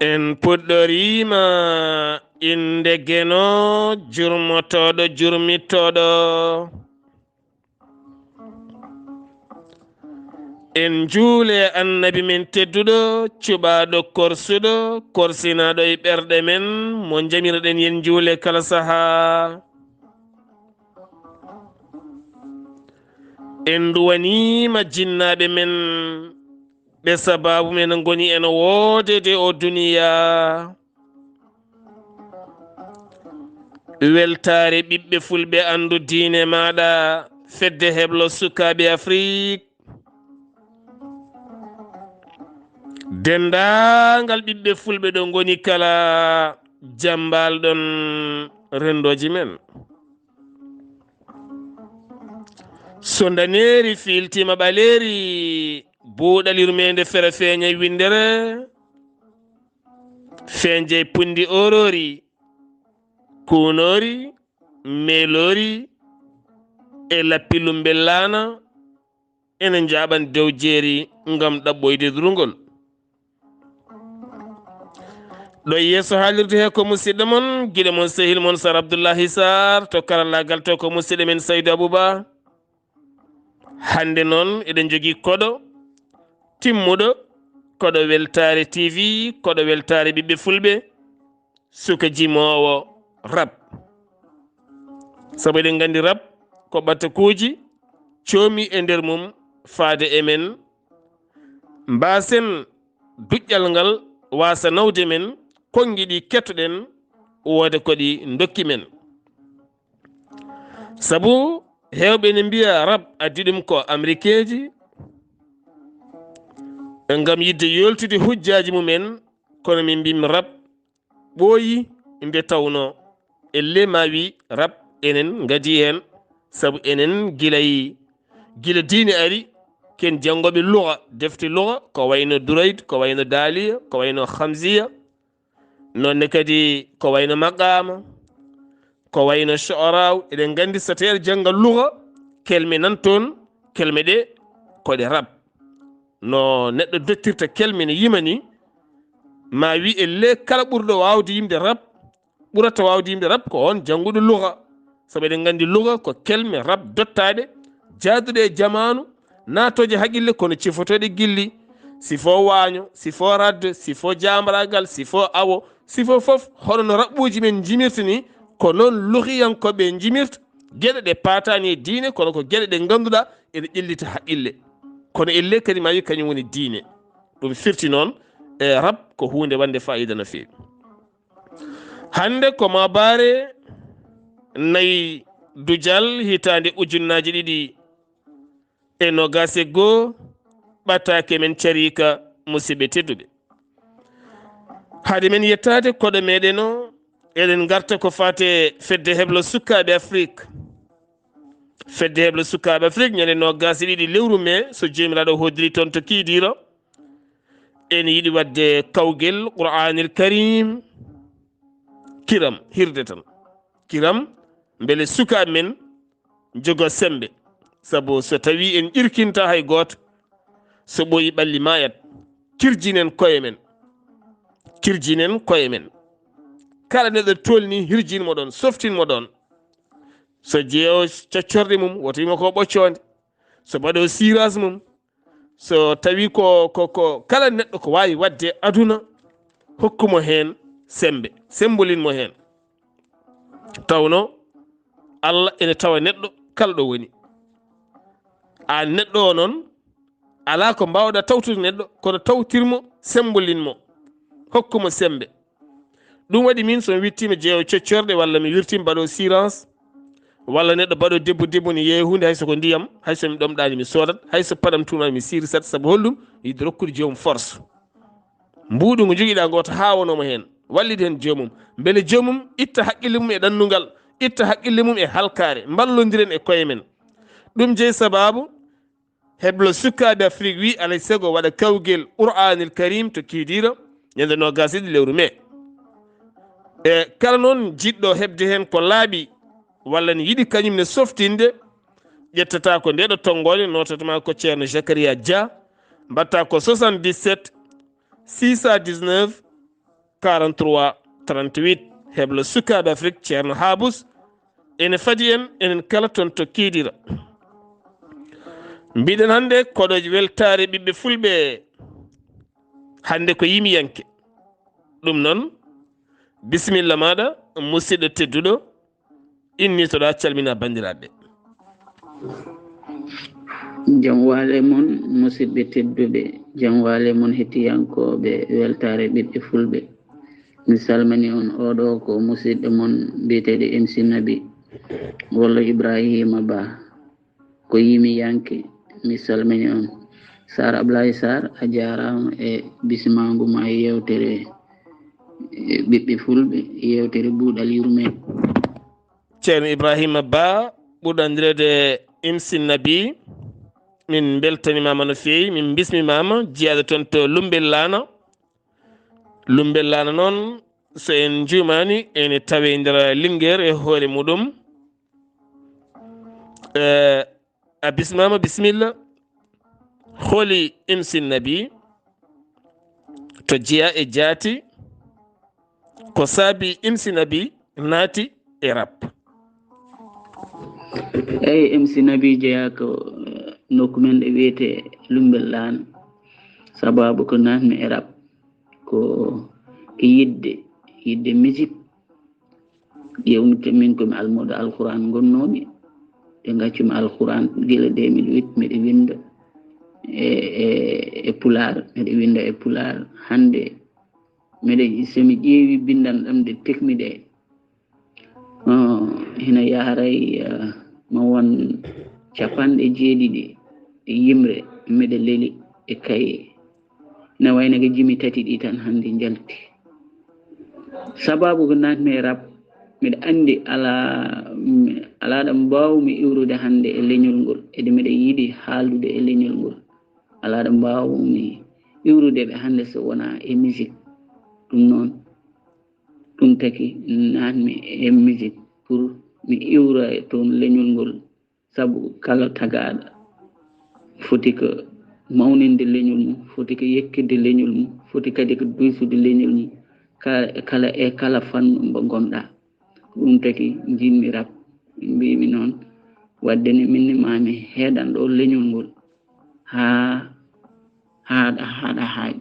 en puɗɗorima inde geno jurmotoɗo jurmittoɗo en juule annabi men tedduɗo cuɓaɗo korsuɗo korsinaɗo e ɓerɗe men mo jamirɗen yen juule kala saha en duwanima jinnaɓe men ɓe sababu men goni en woodede o duniya weltare ɓiɓɓe fulɓe andu diine maɗa fedde heblo sukaɓe Afrique dendagal ɓiɓɓe fulɓe ɗo goni kala jambalɗon rendoji men so daneri filtima ɓaleri buuɗal yurmede fere feeña windere feeñje pundi orori kunori melori e lappilum bellana ene jaɓan dow jeeri ngam ɗaɓɓoyde durgol ɗo yeeso haalirde he ko musidɗo mon guiɗo mon sehil mon Sar Abdoullahi Sarr to karallagal to ko musidɗo men Saydou Abouba hande noon eɗen jogui koɗo timmuɗo koɗo weltare TV koɗo weltare ɓiɓɓe fulɓe suka jimowo rap saabu eɗen gandi rap ko ɓattakuji coomi e nder mum faade emen mbasen duƴƴal ngal wasa nawde men kongi ɗi kettoɗen wooda koɗi dokki men saabu hewɓe ne mbiya rap addi ɗum ko américain ji ngam yidde yoltude hujjaji mumen kono min mbimi rap ɓooyi nde tawno elle ma wi rap enen gadi hen saabu enen gila diine ari ken jangoɓe luga defte luga ko wayno Durayd ko wayno Daliya ko wayno Hamziya nonne kadi ko wayno Maqama ko wayno Shu'araw eɗen gandi so tawi janggal luga kelme nan toon kelme ɗe koɗe rap no neɗɗo dottirta kelme ne yimani ma wi elle kala ɓurɗo wawde yimde rap ɓurata wawde yimde rap ko on janguɗo luga saabu eɗen gandi luga ko kelme rap dottaɗe jaaduɗe e jamanu natoje haqqille kono cifotoɗe gilli sifo waño sifo radde sifo jamragal sifo awo sifo foof hoɗo no raɓɓuji men jimirta ni ko noon luhiyankoɓe jimirta gueɗe ɗe patani e diine kono ko gueɗe ɗe ganduɗa ene ƴellita haqqille kono elle kadi ma wi kañum woni diine ɗum firti noon e rap ko hunde wande fayida no fewi hande ko mabare nayi dujal hitande ujunnaji ɗiɗi e nogase goo ɓattake men carika musidɓe tedduɓe haade men yettade koɗo meɗen o eɗen garta ko fate fedde heblo sukaɓe Afrique fedde heblo sukaɓe Afrique ñande nogase ɗiɗi lewru mai so jomiraɗo hodiri toon to kiidiro en yiɗi wadde kawguel Qur'anil Karim kiram hirde tan kiram beele sukaɓe men jogo sembe saabu so tawi en ƴirkinta hay goto so ɓooyi ɓalli mayat kirjinen koye men kala neɗɗo tolni hirjinmo ɗon softinmo ɗon so jeeyo coccorɗe mum woto wima ko ɓoccode so mbaɗo sirage mum so tawi ko kala neɗɗo ko wawi wadde aduna hokkumo hen sembe sembolinmo hen tawno Allah ene tawa neɗɗo kala ɗo woni a neɗɗo o noon ala ko mbawɗa tawtude neɗɗo kono tawtirmo sembolinmo hokkumo sembe ɗum waɗi min somi wittima jeeyo coccorɗe walla mi wirtima mbaɗo sirance walla neɗɗo mbaɗo debbo ne yeeya hunde hayso ko ndiyam hayso mi ɗomɗani mi soodat hayso paɗam tumani mi sirsat saabu hollum yidde rokkude joomum force mbuɗu ngu joguiɗa goto ha wonoma hen wallide hen joomum beele joomum itta haqqille mum e ɗannungal itta haqqille mum e halkare mballodiren e koye men ɗum jeeyi sababu heblo sukaɓe Afrique wi alay sago waɗa kawguel Qur'anil Karim to kiidiro ñande nogase ɗiɗi lewru mai e kala noon jiɗɗo hebde hen ko laaɓi walla ne yiɗi kañum ne softinde ƴettata ko ndeɗo tonggode notatama ko ceerno Zakaria Dia mbatta ko 77 619 43 38 heblo sukaɓe Afrique ceerno Habous ene fadi enen kala toon to kiidira mbiɗen hannde koɗoje weltare ɓiɓɓe fulɓe hannde ko yimiyanke ɗum noon bisimilla maɗa musidɗo tedduɗo innitoɗa calmina bandiraɓe. jam waale mon musidɓe tedduɓe, jam waale mon hettiyankoɓe weltare ɓiɓɓe fulɓe. Mi salmini on oɗo ko musidɗo mon mbiyeteɗo MC Nabi walla Ibrahima Ba ko yimiyanke. Mi salmini on Sar Ablaye Sar a jarama e bisimangu ma yewtere ɓiɓɓe fulɓe, yewtere buuɗal yurmen. ceerno Ibrahima Ba ɓurɗandirede MC Nabi min beltanimama no fewi, min bismimama jeyaɗo toon to Lumbel Lana noon so en jumani ene tawe nder Linguére e hoore muɗum. A bismama bisimilla hooli MC Nabi to jeeya e jaati ko saabi MC Nabi naati e rap. eyyi MC Nabi jeeya ko nokku men ɗo wiyete Lumbel Lana sababu ko natmi e rap ko yidde musique ƴewmite min komi almudo alquran gonnomi ɓe gaccumi alquran gila 2008 miɗe winda e pular, miɗe winda e pular. hande miɗe somi ƴeewi bindan ɗam de tekmiɗe hina yaray ma won 70 e yimre miɗe leli e kaye ne wayno ko jimi tati ɗi tan hande jalti. sababu ko natmi e rap miɗa andi ala ɗam mbawmi iwrude hande e leñol ngol ede miɗa yiiɗi haaldude e leñol ngol. ala ɗam mbawmi iwrude ɓe hande so wona e musique. ɗum noon ɗum taki natmi e musique pour mi iwra toon leñol ngol, saabu kala tagaɗo foti ko mawninde leñol mum, foti ko yekkide leñol mum, foti kadi ko duysude leñol mum kala fannu mo gonɗa. ɗum taki jinmi rap mbimi noon wadde ne minne mami heeɗan ɗo leñol ngol haɗa haaɗi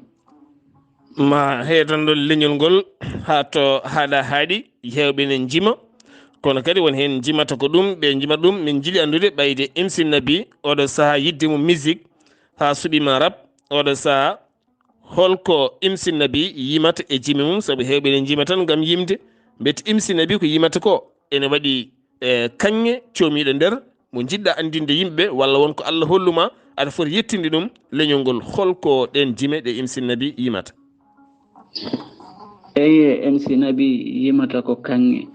ma heeɗan ɗo leñol ngol ha to haɗa haaɗi hewɓe ne jima kono kadi won hen jimata ko ɗum ɓe jima ɗum min jiiɗi andude ɓayde MC Nabi oɗo saaha yiddemo musique ha suuɓima rap oɗo saaha holko MC Nabi yimata e jimi mum, saabu hewɓe ne jima tan gam yimde beeti MC Nabi ko yimata ko ene waɗi kanŋe comiɗo nder mo jiɗɗa andinde yimɓe walla wonko Allah holluma aɗa foti yettinde ɗum leñol ngol. holko ɗen jime ɗe MC Nabi yimata? eyyi MC Nabi yimata ko kanŋe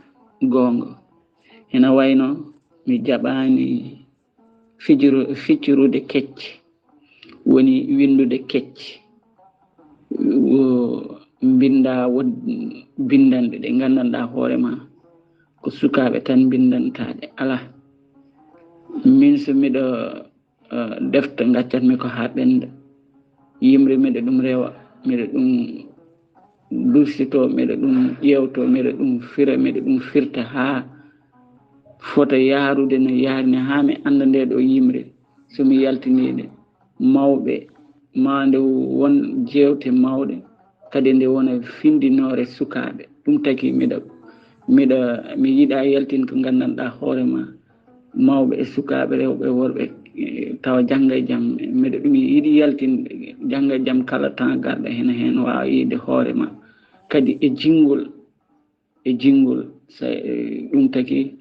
gonga. hena wayno mi jaɓani ficcurude kecce, woni windude kecce, binda bindanɗe ɗe gandanɗa hoorema ko sukaɓe tan bindantaɗe. ala min so miɗo defta gaccatmi ko ha ɓenda yimre miɗo ɗum rewa, miɗo ɗum dursito, miɗo ɗum ƴewto, miɗo ɗum fira, miɗo ɗum firta ha fota yarude no yarini ha mi anda nde ɗo yimre. somi yaltiniɗe mawɓe ma nde won jewte mawɗe kadi nde wona findinore sukaɓe. ɗum taki mi yiiɗa yaltin ko gandanɗa hoorema mawɓe e sukaɓe rewɓe worɓe tawa jangga e jaam. miɗo ɗum yiiɗi yaltin jangga e jaam kala temps garɗa hen wawa yiide hoorema kadi e jingol ɗum taki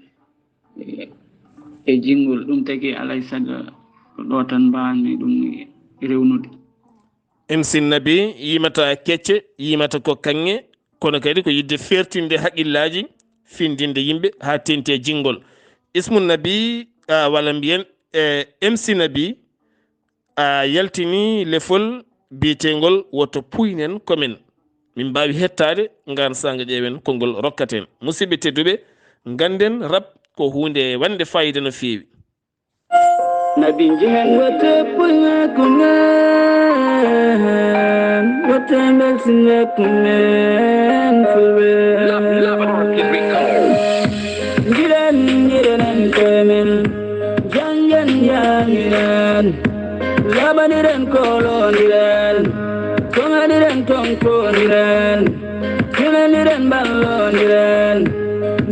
ɗum taki alay saago ɗo tan mbawmi ɗum rewnude. MC Nabi yimata kecce, yimata ko kanŋe, kono kadi ko yidde fertinde haqqillaji, findinde yimɓe ha tente jingol. Ismu Nabi walla mbiyen MC Nabi a yaltini lefol biyetegol woto puynen komin min mbawi hettade ngan sanga ƴeewen konngol rokkaten. musidɓe tedduɓe ganden rap ko hunde wande fayida no fewi. nabi jihen wata punya kungan wata Labadiren koloniren, kongadiren tongkoniren, kileniren balloniren,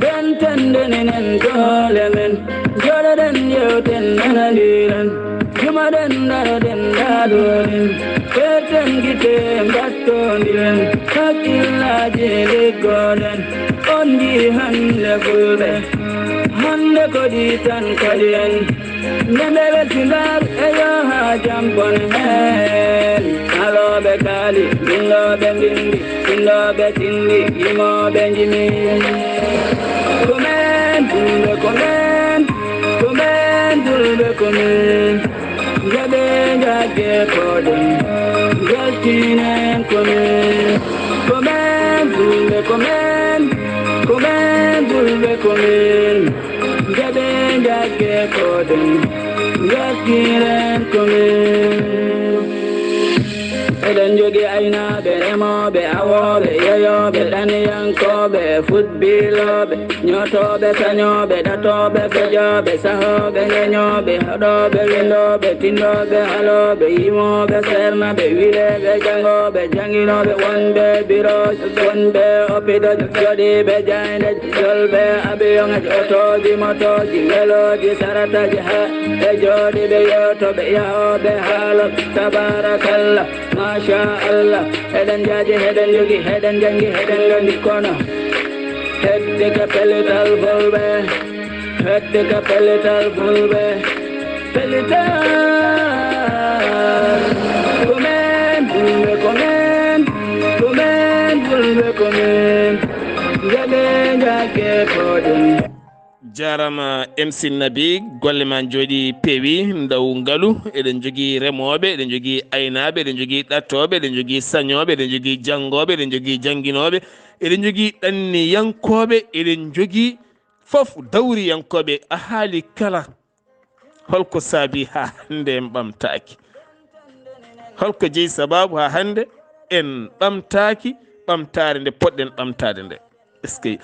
bentendenen dolemen, jodaren yoten nanadiren, jumaden daraden dadoren, peten gitem battoniren, hakillaji ligoden, ondi hande fulbe, hande koditan kadien, Nembele tindar eyo ha jampon hen alo be kali bindo be bindi bindo be tindi imo be jimi komen dulbe komen komen dulbe komen jabe jage kodon jaltinen komen komen dulbe komen komen dulbe komen jabe jage kodon Yakiren komen Eden jogi aina be emo be awo be yayo be daniyan ko be futbilo be nyoto be tanyo be dato be bejo be saho be nyenyo be hado be lindo be tindo be halo be imo be serna be wile be jango be jangino be wonde biro wonde opido jodi be jande jolbe abiyong oto di moto di melo di sarata jaha be jodi be yoto be yao be halo tabarakallah Masha Allah, hedan jaji, hedan yogi, hedan jangi, hedan gandi kono. Head the capelital bulbe, head the capelital bulbe, pelital. Komen, bulbe komen, komen, bulbe komen. Jage jage kodun. jarama MC Nabi golle man jodi pewi ndaw ngalu eden jogi remobe eden jogi aynabe eden jogi dattobe eden jogi sañobe eden jogi jangobe eden jogi janginobe eden jogi danni yankobe eden jogi fof dawri yankobe a haali kala holko saabi ha hande en ɓamtaki holko jeeyi sababu ha hande en ɓamtaki ɓamtare nde poɗɗen ɓamtade nde est ce que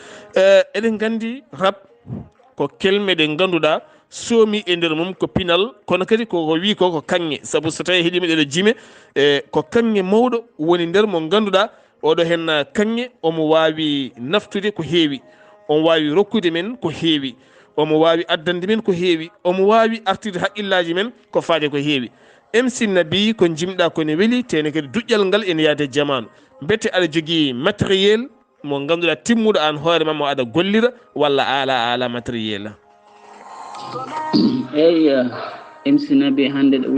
eɗen gandi rap ko kelme ɗe ganduɗa soomi e nder mum ko pinal kono kadi ko wi ko kanŋe saabu so tawi heeɗima ɗeɗo jime ko kanŋe mawɗo woni nder mo ganduɗa oɗo hen kanŋe omo wawi naftude ko heewi omo wawi rokkude men ko heewi omo wawi addande men ko heewi omo wawi artirde haqqillaji men ko faade ko heewi MC Nabi ko jimɗa kone weeli tene kadi duƴƴal ngal ene yaade jamanu bete aɗa jogui matériel mo ganduɗa timmuɗo an hoore ma mo aɗa gollira walla ala matériel eyyi MC Nabi hande ɗo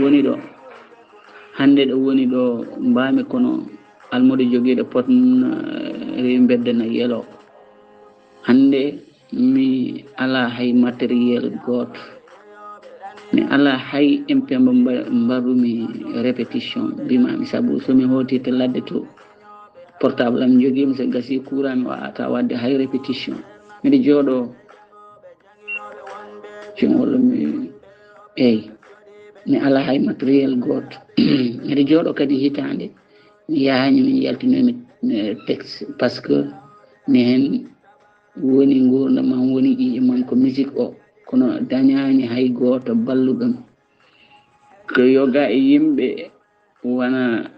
woni ɗo mbami kono almudo joguiɗo pot rewi beddana yelo hande mi ala hay matériel goto mi ala hay MP mbarumi répétition mbimami saabu somi hotite ladde to portable am joguimi so gasi courant mi wawata wadde hay répétition miɗo jooɗo walla mi eyyi mi ala hay matériel goto miɗo jooɗo kadi hitande mi yahani min yaltinomi texte par ce que mi hen woni gurdam am woni ƴiƴe man ko musique o kono dañani hay goto balluɗum ko yoga e yimɓe wona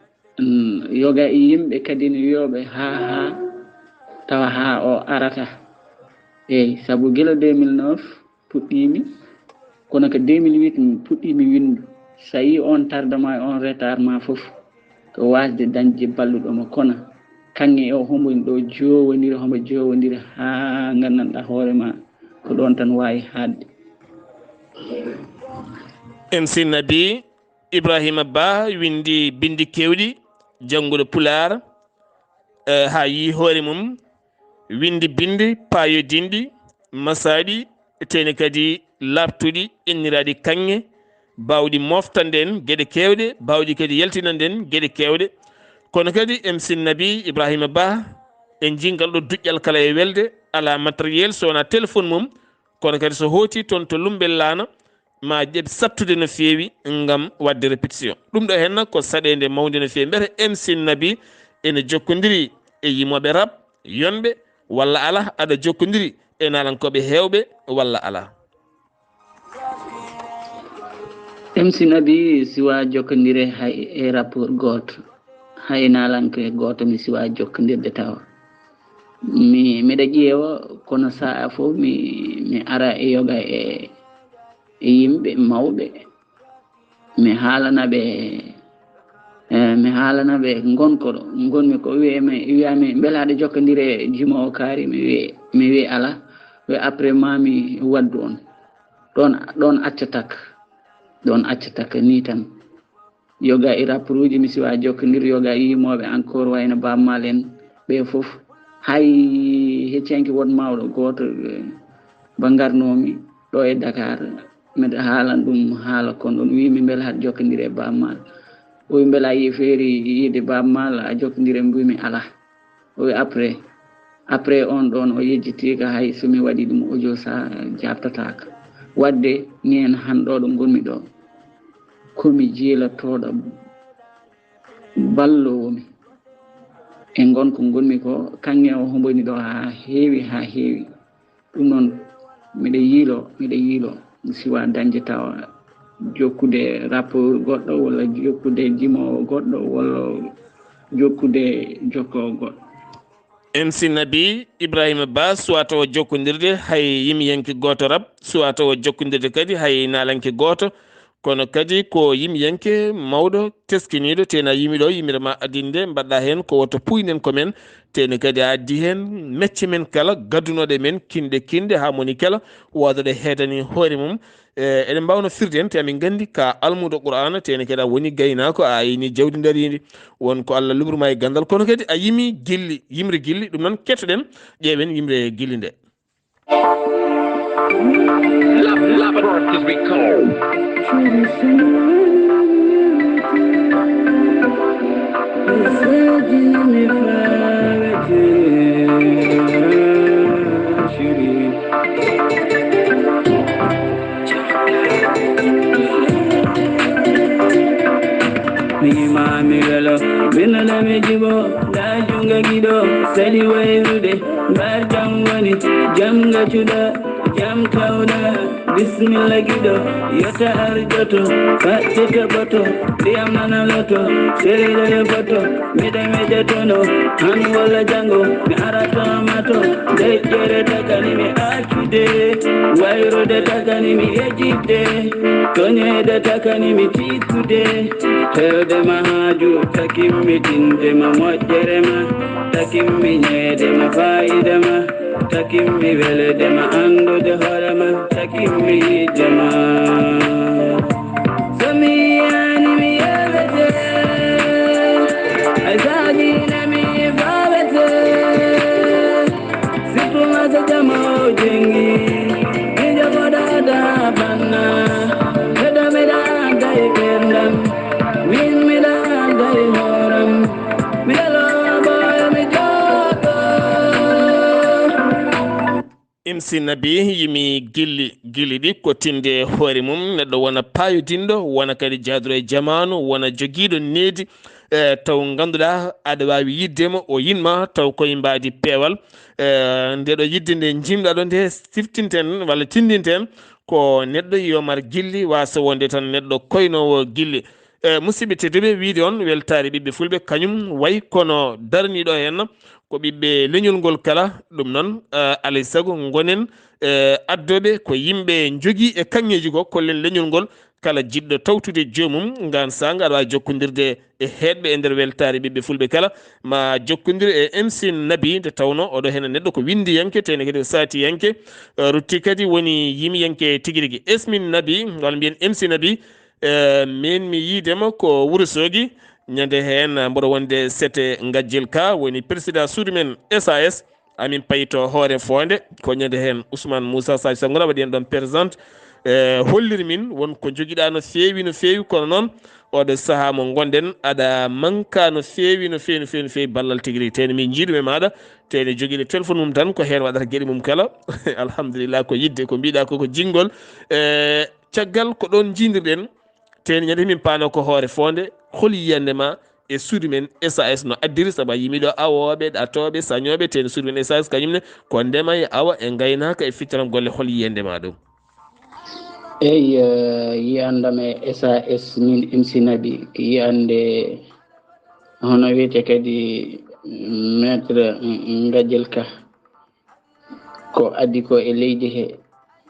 yoga e yimɓe kadi ne wiyoɓe ha tawa ha o arata eyyi saabu guila 2009 puɗɗimi kono ko 2008 mi puɗɗimi windu so yi on tardement e on retard ma foof ko wasde dañde balluɗomo kono kanŋe o homboñ ɗo jowodira ha gandanɗa hoorema ko ɗon tan wawi hadde MC Nabi Ibrahima Ba windi bindi kewɗi jannguɗo Pulaar ha yi hoore mum windi bindi payodinɗi masaɗi tene kadi labtuɗi inniraɗi kanŋe bawɗi moftande en gueɗe kewɗe bawɗi kadi yaltinande en gueɗe kewɗe kono kadi MC Nabi Ibrahima Ba en jingal ɗo duƴƴal kala e welde ala matériel so wona téléphone mum kono kadi so hooti toon to lumbel laana ma ƴeɓ sattude no feewi ngam wadde répétition ɗum ɗo henna ko saɗede mawde no feewi mbete MC Nabi ene jokkodiri e yimoɓe rab yonɓe walla ala aɗa jokkodiri e nalankoɓe hewɓe walla ala? MC Nabi siwa jokkodire hay e rapport goto hay nalanke goto mi siwa jokkodirde tawa miɗa ƴeewa kono saa fof mi ara e yoga e yimɓe mawɓe mi haalanaɓe gonkoɗo gonmi ko wiyami beele aɗa jokkodire jimowo kaari mi wi ala wi après mami waddu on ɗon accatak ni tan yoga e rapport uji mi siwa jokkodir yoga e yimoɓe encore wayno bammal en ɓe fof hay heccenki won mawɗo goto ba garnomi ɗo e Dakar mbiɗa haalan ɗum haala kon ɗon wimi beele haɗa jokkodire bammal o wi beele a yi feeri yiide bammal a jokkodire mbimi ala o wi après on ɗon o yejjitika hay somi waɗi ɗum audio sa jabtataka wadde ni en hanɗo ɗo gonmi ɗo komi jiilatoɗo ballowomi e gonko gonmi ko kanŋe o homboni ɗo ha heewi ɗum noon miɗa yiilo mi siwa dañde tawa jokkude rapport goɗɗo walla jokkude jimowo goɗɗo walla jokkude jokkowo goɗɗo. MC Nabi Ibrahima Ba suwa tawa jokkodirde hay yimɓeyanke goto rab suwa tawa jokkodirde kadi hay nalanke goto kono kadi ko yimɓeyanke mawɗo teskiniɗo tena yimiɗo yimirama adinde mbaɗɗa hen ko woto puynen komen tene kadi a addi hen mecce men kala gaddunoɗe men kinde ha moni kala wodoɗe heedani hoore mum eɗen mbawno firde hen te amin gandi ka almudo qur'ana tene kadi a woni gaynako a yini jawdi daridi won ko Allah lubruma e gandal kono kadi a yimi yimre gilli ɗum noon kettoɗen ƴeewen yimre gilli nde. mi welo binana mi jibo da junga gido sali wayrude bar jam woni jam gacuda jam kawda bismillah gido yota arjoto fatte boto diam nana loto serere boto mede tono han wala jango mi arata mato dejere takani mi akide wayrude takani mi ejide tonyede takani mi titude hewde mahaju takimmi tinde ma mojjere ma takimmi nyede ma faida ma takimmi welede ma andude hoore ma takimmi jama samiyani mi yewete azadina mi fawete sipumata jama jengi ijagodada banna hedameda dai kendam MC Nabi yimi gilli ɗi ko tinde hoore mum neɗɗo wona payodinɗo wona kadi jadoro e jamanu wona joguiɗo needi taw ganduɗa aɗa wawi yiddema o yinma taw koye mbadi peewal ndeɗo yidde nde jimɗa ɗo nde siftinten walla tindinten ko neɗɗo yomar gilli wasa wonde tan neɗɗo koynowo gilli musidɓe tedduɓe wiide on weltare ɓiɓɓe fulɓe kañum wayi kono darniɗo henna ko ɓiɓɓe leñol ngol kala ɗum noon alay saago gonen addoɓe ko yimɓe jogui e kanŋeji ko kollen leñol ngol kala jiɗɗo tawtude joomum ngan sanga aɗa wawi jokkodirde e heɗɓe e nder weltare ɓiɓɓe fulɓe kala ma jokkodir e MC Nabi nde tawno oɗo hen neɗɗo ko windi yanke tene kadi ko sati yanke rutti kadi woni yimi yanke tigui rigui Esmin Nabi walla mbiyen MC Nabi min mi yiidema ko Wourossogui ñande hen mboɗo wonde sete gajjel ka woni président suudu men SAS amin payito hoore fonde ko ñande hen Ousmane Moussa Sadio Sangoura waɗi hen ɗon présente holliri min wonko joguiɗa no fewi kono noon oɗo saaha mo gonɗen aɗa manka no fewi ballal tigui rigui tene min jiiɗum e maɗa tene joguiɗo téléphone mum tan ko hen waɗata gueɗe mum kala alhamdulillah ko yidde ko mbiɗa koko jinggol caggal ko ɗon jidirɗen tene ñande min paano ko hoore fonde hol yiyande ma e suudu men SAS no addiri sabu yimi ɗo awoɓe ɗatoɓe sañoɓe ten suudu men SAS kañumne ko ndema e awa e gaynaka e fittaram golle hol yiyendema ɗum. eyi yiyandame SAS min imsinaɓi yiyande hono wiyete kadi maître Ngadiel Ka ko addi ko e leydi he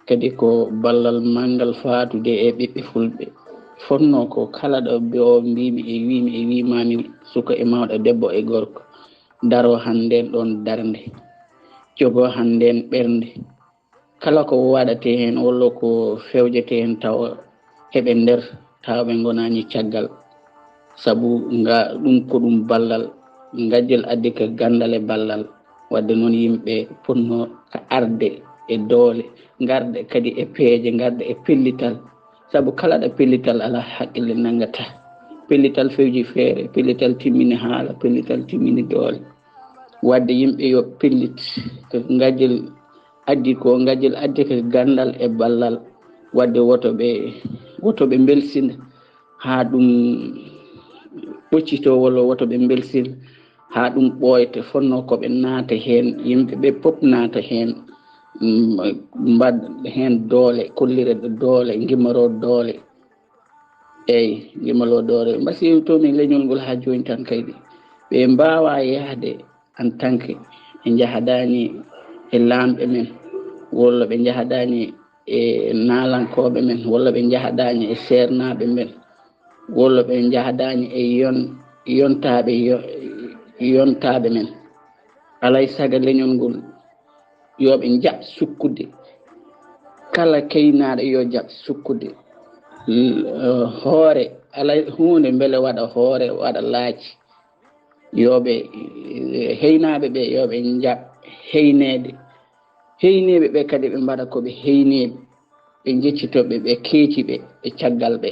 kadi ko ballal mangal fatude e ɓiɓɓe fulɓe fonno ko kala ɗo o mbimi e wimami suka e mawɗo debbo e gorko daro hannden ɗon darde jogo hannden ɓernde kala ko waɗate hen walla ko fewjete hen taw heɓe nder tawɓe gonani caggal sabu nga ɗum ko ɗum ballal Ngadiel addi ko gandal e ballal wadde noon yimɓe ponno ko arde e doole garde kadi e peeje garde e pellital sabu kala ɗo pellital ala haqqille nangata pellital fewji feere pellital timmini haala pellital timmini doole wadde yimɓe yo pellit ko Ngadiel addi ko Ngadiel addi ko gandal e ballal wadde wotoɓe belsina ha ɗum ɓoccito walla wotoɓe belsina ha ɗum ɓoyta fonno koɓe naata hen yimɓeɓe pop naata hen mbad hen doole kollire doole guimmaro doole eyyi guimmaro doole mbasi tomi leñol ngol ha joni tan kaydi ɓe mbawa yahde en tant que ɓe jahadani e lamɓe men walla ɓe jahadani e nalankoɓe men walla ɓe jahadani e sernaɓe men walla ɓe jahadani e yontaɓe men alay saaga leñol ngol yoɓe jaab sukkude kala kaynaɗo yo jaab sukkude hoore alay hunde beele waɗa hoore waɗa laaci yoɓe heynaɓe ɓe yoɓe jaab heyneɓe ɓe kadi ɓe mbaɗa koɓe heyneɓe ɓe jeccitoɓe ɓe keeciɓe e caggal ɓe.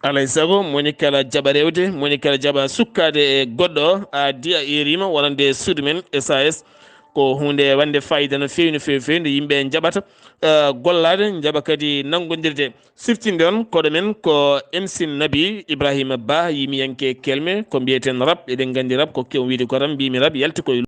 alay saago moni kala jaɓa rewde moni kala jaɓa sukkade e goɗɗo a di a erima wonande suudu men SAS ko hunde wande fayida no fewi no fewi nde yimɓe jaɓata gollade jaɓa kadi nanggodirde siftinde on koɗo men ko MC Nabi Ibrahima Ba yimiyanke kelme ko mbiyeten rap eɗen gandi rap ko kew wiide ko tan mbimi rap yalti koye